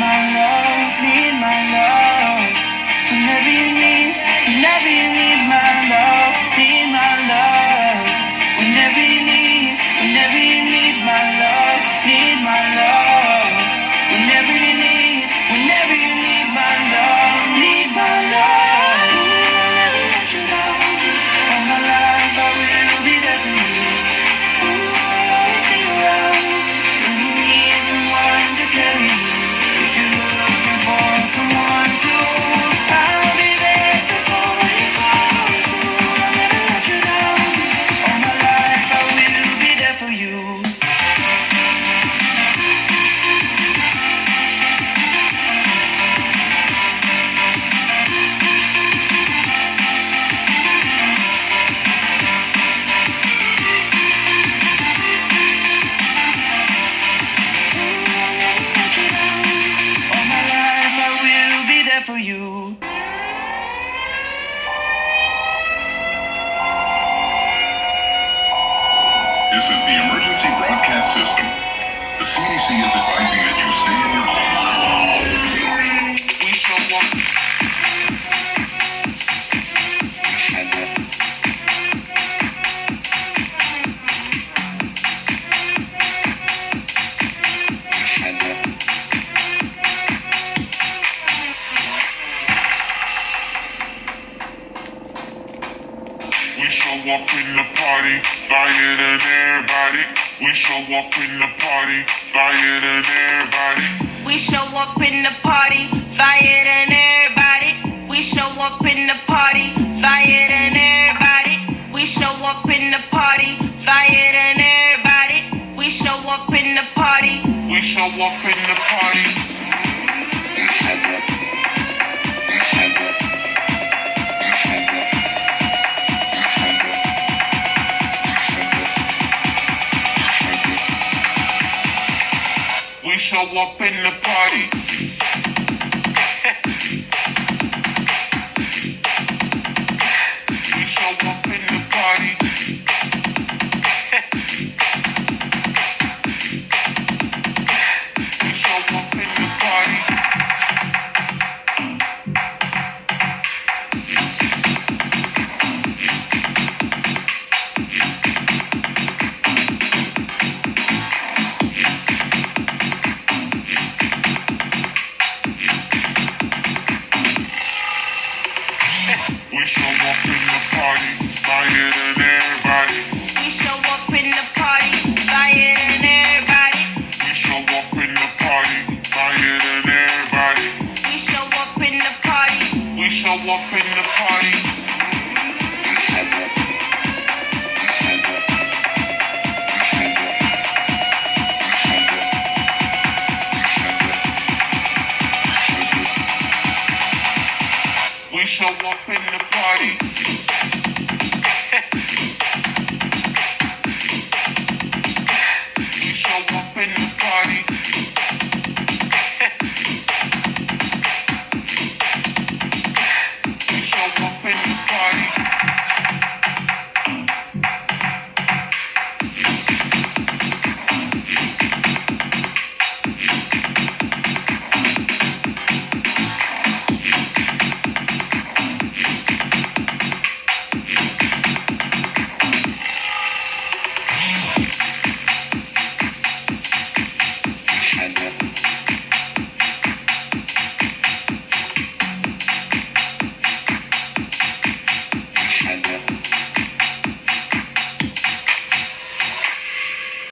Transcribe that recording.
my love, need my love. Whenever you need my love, need my love. Whenever you need my love, need my love. Whenever you need my love, need my love. Never let you down. All my life I will be there for you. I'll always stay around when you need someone to carry you. If you're looking for someone to hold, I'll be there to hold you close. I'll never let you down. All my life I will be there for you. All my life I will be there for you. This is the emergency broadcast system. The CDC is advising that you stay in your homes. We shall walk. We shall walk in the party, fire than everybody. We shall walk in the party, fire than everybody. We show up in the party, flyer than everybody. We show up in the party, flyer than everybody. We show up in the party, flyer than everybody. We show up in the party. We shall walk in the party. We shall walk in the party. We shall walk in the party. We shall walk in the party. We shall walk in the party, fire than everybody. We show up in the party, flyer than everybody. We shall walk in the party, fire than everybody. We show up in the party. We shall walk in the party. We shall walk in the party. We shall walk in the party.